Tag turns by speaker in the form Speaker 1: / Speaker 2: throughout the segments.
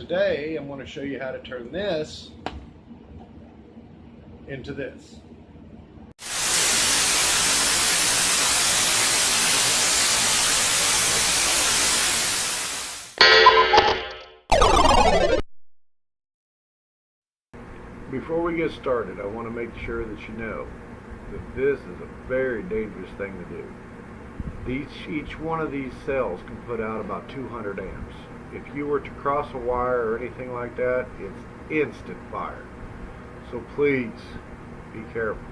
Speaker 1: today I'm going to show you how to turn this into this. Before we get started, I want to make sure that you know that this is a very dangerous thing to do. Each one of these cells can put out about 200 amps. If you were to cross a wire or anything like that, it's instant fire. So please be careful.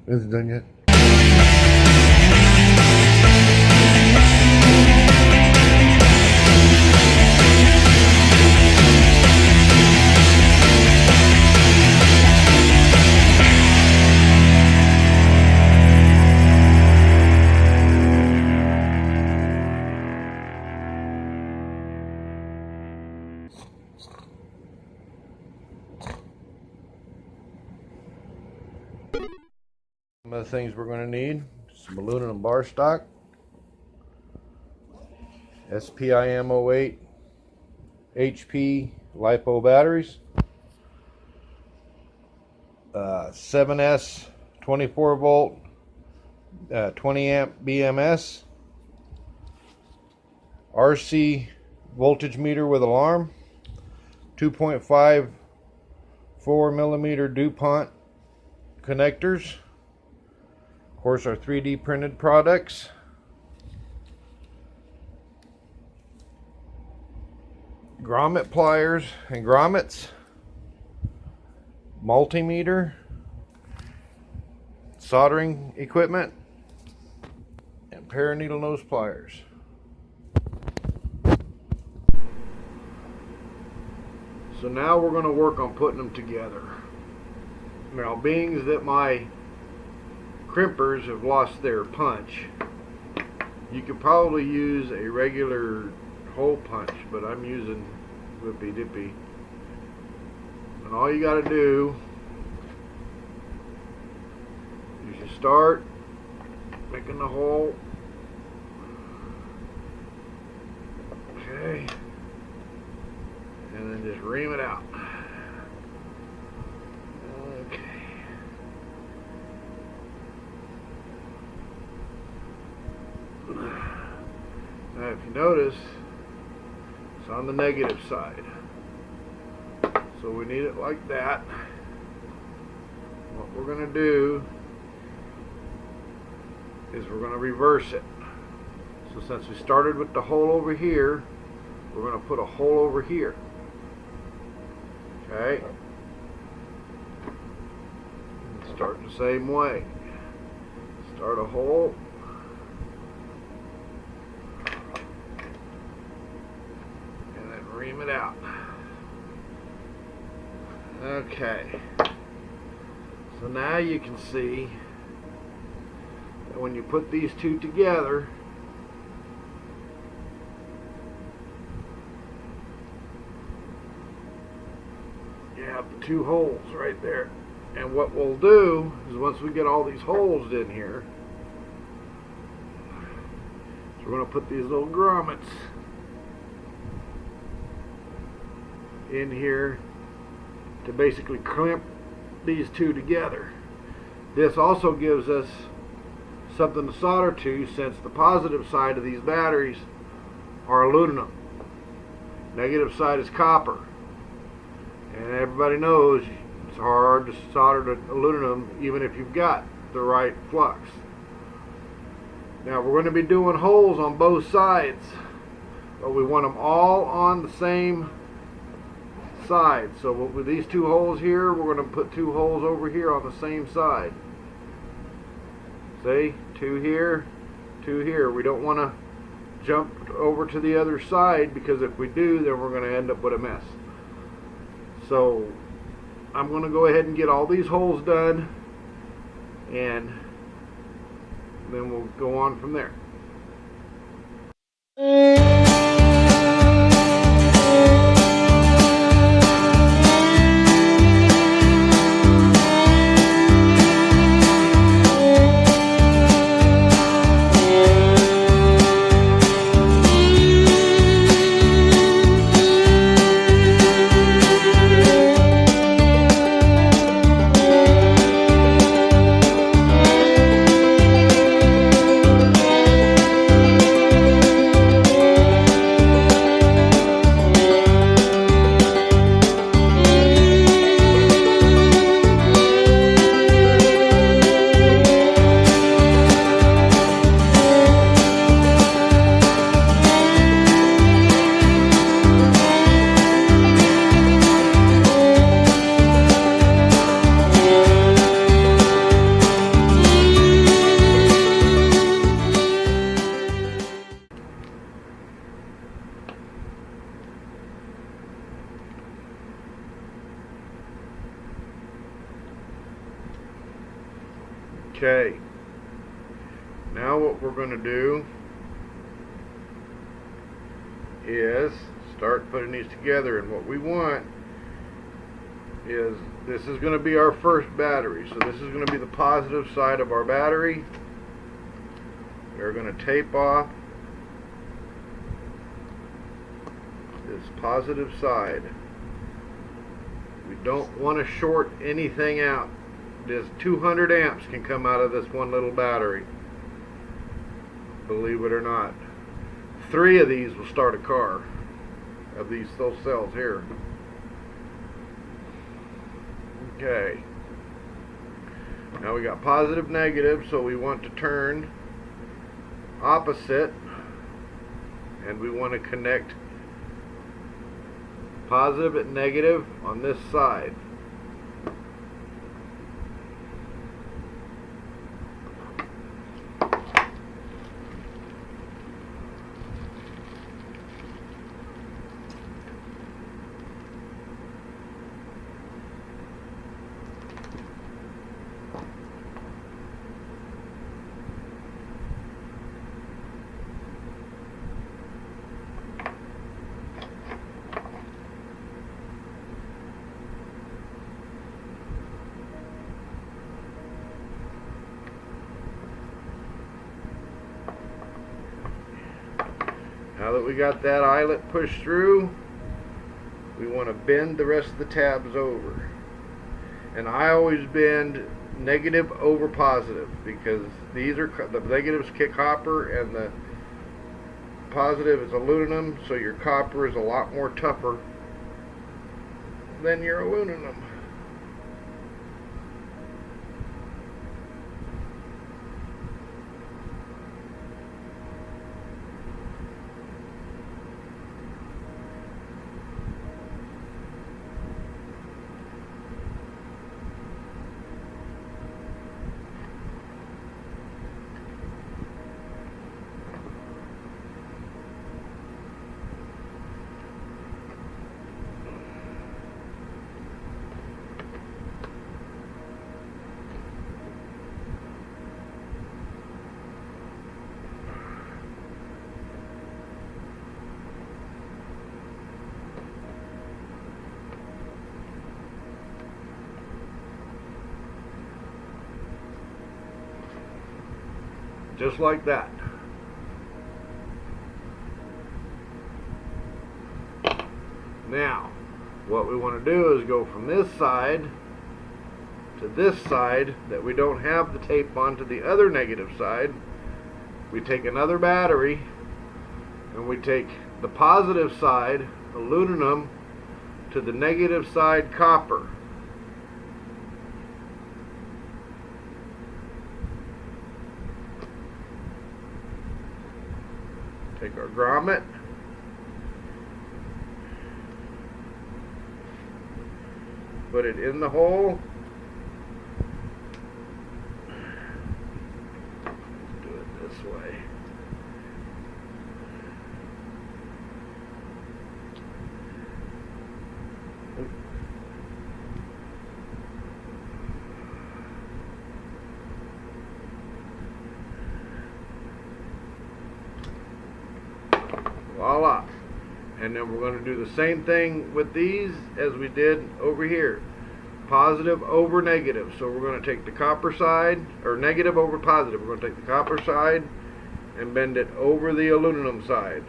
Speaker 1: Is it done yet? Some of the things we're going to need: some aluminum bar stock, SPIM08 HP lipo batteries, 7S 24 volt 20 amp BMS, RC voltage meter with alarm, 2.5 4mm DuPont connectors, of course our 3D printed products, grommet pliers and grommets, multimeter, soldering equipment, and pair of needle nose pliers. So now we're going to work on putting them together. Now, being that my crimpers have lost their punch, you could probably use a regular hole punch, but I'm using Whippy Dippy. And all you got to do is you start making the hole. Okay. And then just ream it out. Okay. Now if you notice, it's on the negative side. So we need it like that. What we're going to do is we're going to reverse it. So since we started with the hole over here, we're going to put a hole over here. Okay? And start the same way. Start a hole. And then ream it out. Okay, so now you can see that when you put these two together, you have the two holes right there. And what we'll do is once we get all these holes in here, so we're going to put these little grommets in here to basically clamp these two together. This also gives us something to solder to, since the positive side of these batteries are aluminum. Negative side is copper. And everybody knows it's hard to solder to aluminum even if you've got the right flux. Now we're going to be doing holes on both sides, but we want them all on the same side. So with these two holes here, we're going to put two holes over here on the same side. See? Two here, two here. We don't want to jump over to the other side, because if we do, then we're going to end up with a mess. So I'm going to go ahead and get all these holes done, and then we'll go on from there. Okay, now what we're going to do is start putting these together, and what we want is, this is going to be our first battery, so this is going to be the positive side of our battery. We're going to tape off this positive side. We don't want to short anything out. This 200 amps can come out of this one little battery, believe it or not. 3 of these will start a car, of those cells here. Okay, now we got positive, negative, so we want to turn opposite, and we want to connect positive and negative on this side. Now that we got that eyelet pushed through, we want to bend the rest of the tabs over. And I always bend negative over positive, because these are, the negatives kick copper and the positive is aluminum, so your copper is a lot more tougher than your aluminum. just like that. Now, what we want to do is go from this side to this side that we don't have the tape on to the other negative side. We take another battery and we take the positive side aluminum to the negative side copper. Take our grommet, put it in the hole. Do it this way. Voila. And then we're going to do the same thing with these as we did over here. Positive over negative. So we're going to take the copper side, or negative over positive. We're going to take the copper side and bend it over the aluminum side.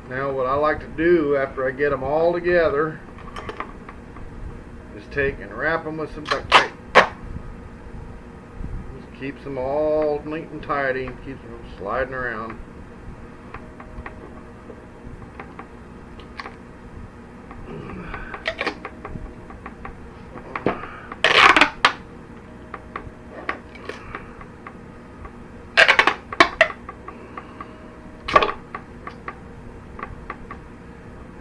Speaker 1: Now what I like to do after I get them all together is take and wrap them with some duct tape. Just keeps them all neat and tidy, keeps them from sliding around.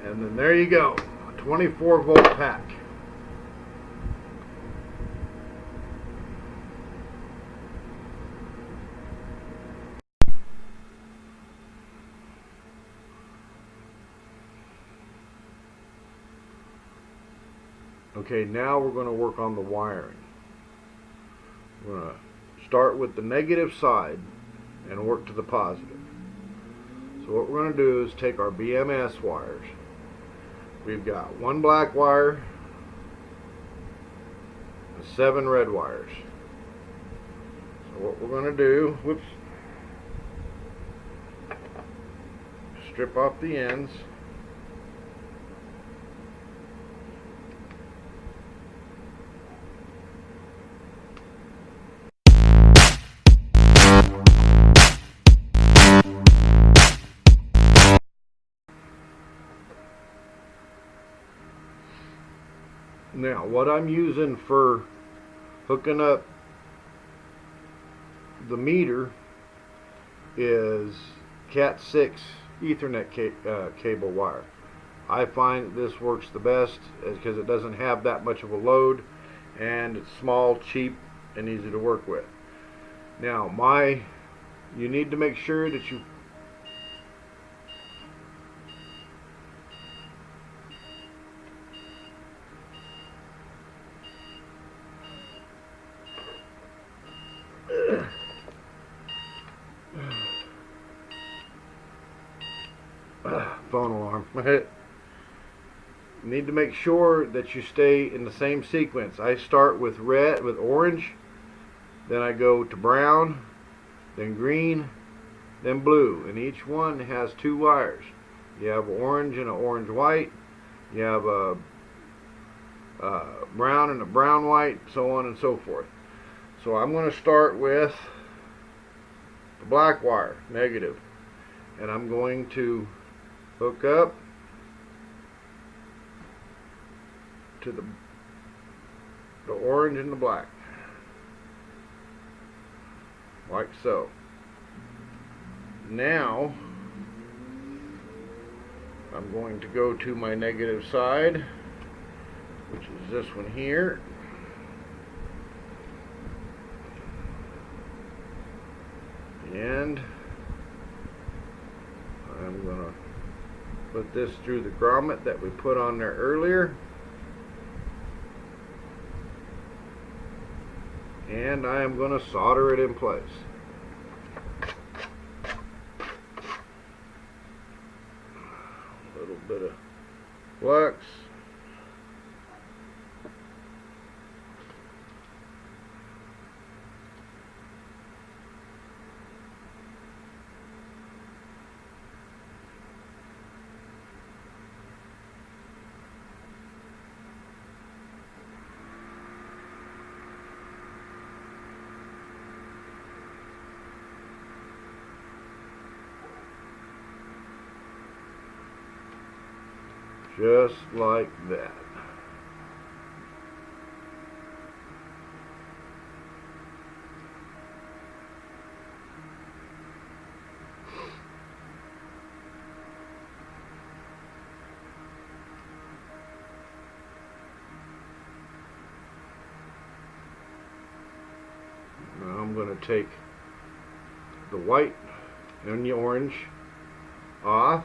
Speaker 1: And then there you go, a 24 volt pack. Okay, now we're going to work on the wiring. We're going to start with the negative side and work to the positive. So what we're going to do is take our BMS wires. We've got one black wire and 7 red wires. So what we're going to do, whoops, strip off the ends. Now, what I'm using for hooking up the meter is Cat 6 Ethernet cable wire. I find this works the best because it doesn't have that much of a load, and it's small, cheap, and easy to work with. Now, you need to make sure that you phone alarm. Need to make sure that you stay in the same sequence. I start with orange, then I go to brown, then green, then blue, and each one has 2 wires. You have orange and an orange white, you have a brown and a brown white, so on and so forth. So I'm going to start with the black wire, negative, and I'm going to hook up to the orange and the black, like so. Now I'm going to go to my negative side, which is this one here, and I'm going to put this through the grommet that we put on there earlier, and I am going to solder it in place. A little bit of flux. Just like that. Now I'm going to take the white and the orange off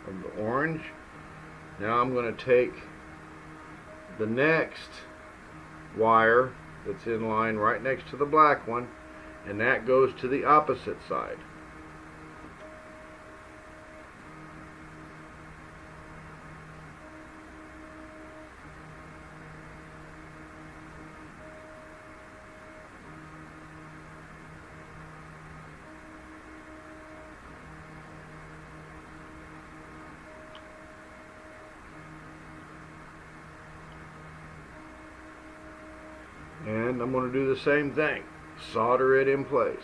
Speaker 1: of the orange. Now I'm going to take the next wire that's in line right next to the black one, and that goes to the opposite side. And I'm going to do the same thing. Solder it in place.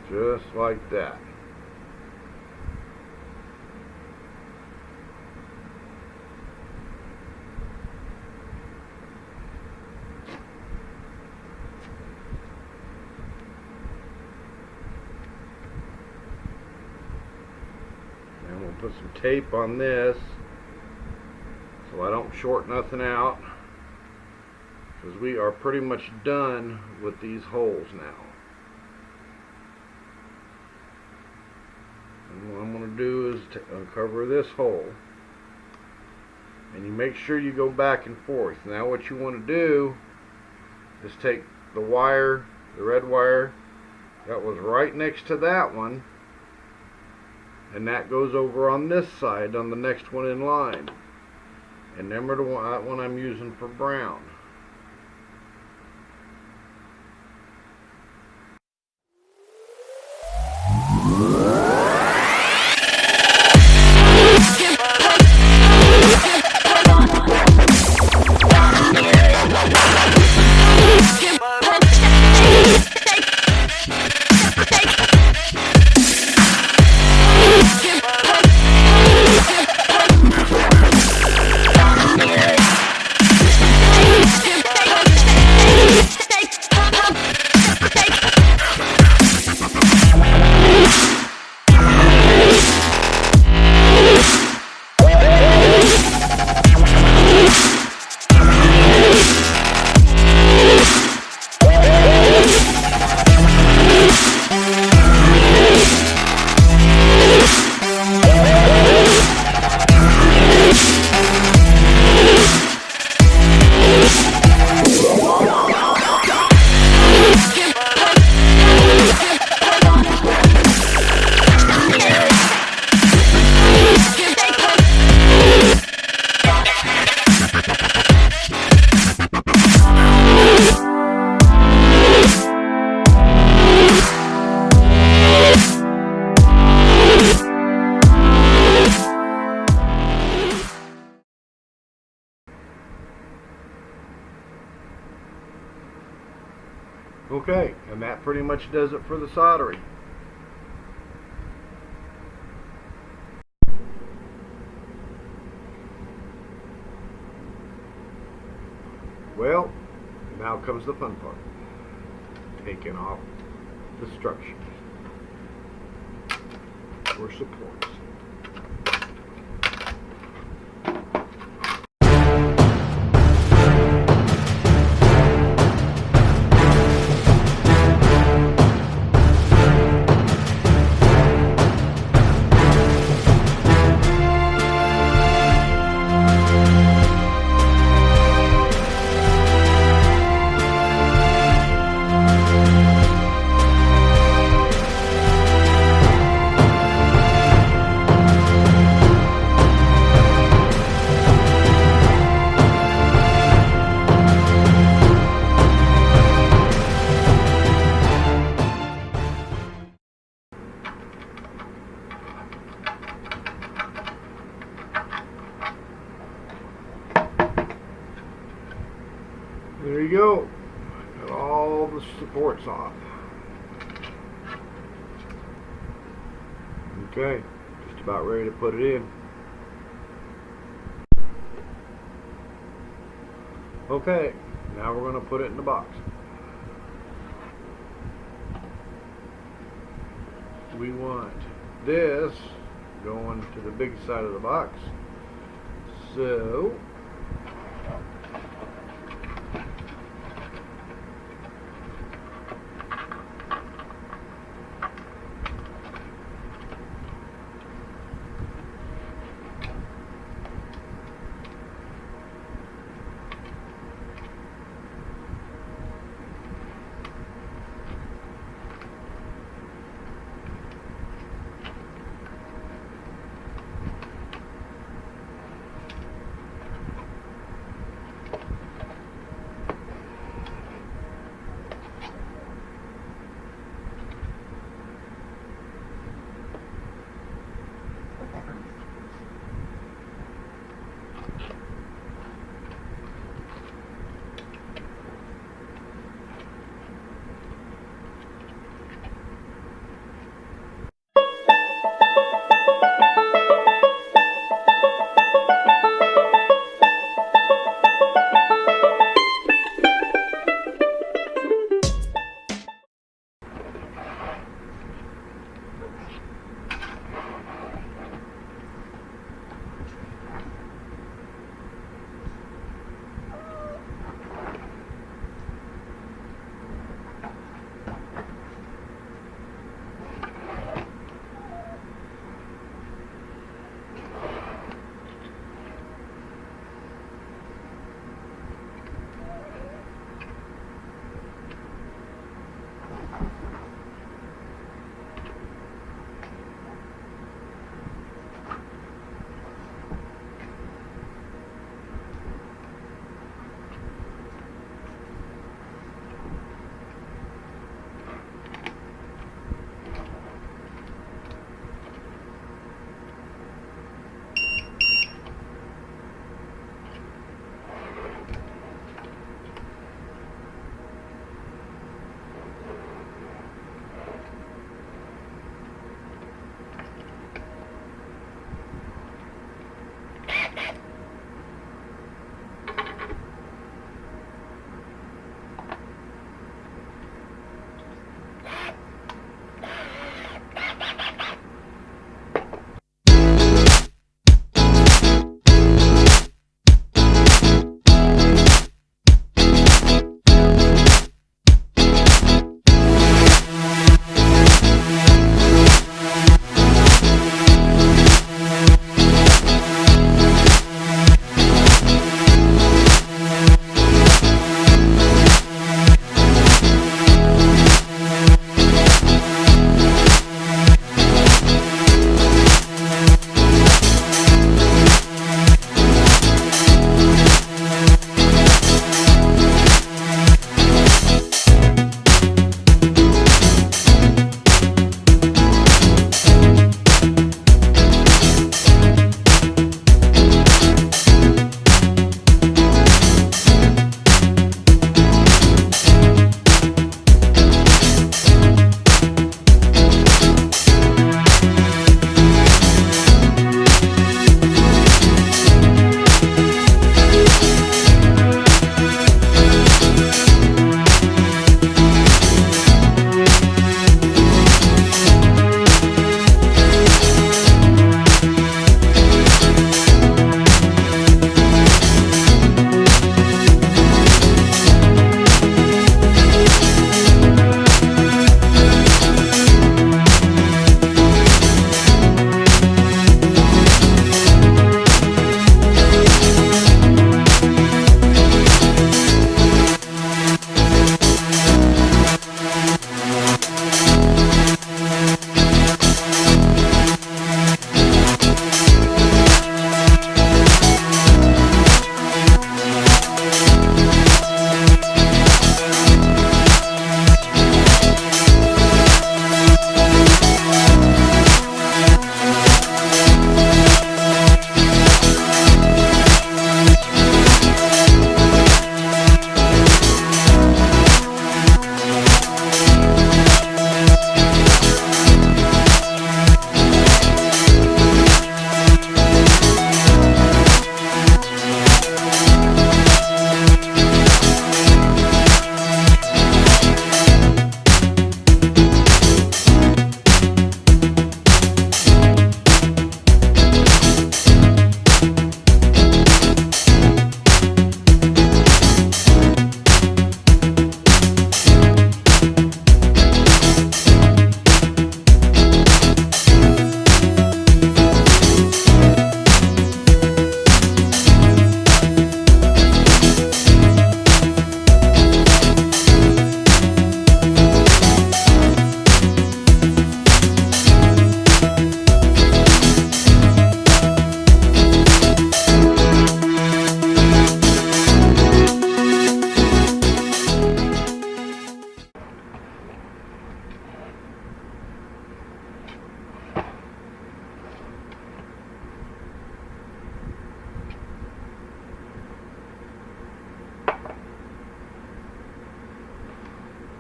Speaker 1: Just like that. And we'll put some tape on this so I don't short nothing out, because we are pretty much done with these holes now. And what I'm going to do is uncover this hole, and you make sure you go back and forth. Now what you want to do is take the wire, the red wire that was right next to that one, and that goes over on this side on the next one in line. And remember that one I'm using for brown. Okay, and that pretty much does it for the soldering. Well, now comes the fun part. Taking off the structures or supports. There you go. Got all the supports off. Okay, just about ready to put it in. Okay, now we're going to put it in the box. We want this going to the big side of the box. So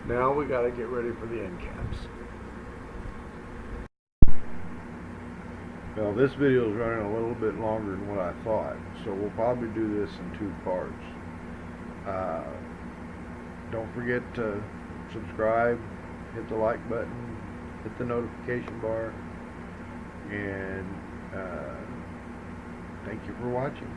Speaker 1: Now we got to get ready for the end caps. Well, this video is running a little bit longer than what I thought, so we'll probably do this in 2 parts. Don't forget to subscribe, hit the like button, hit the notification bar, and thank you for watching.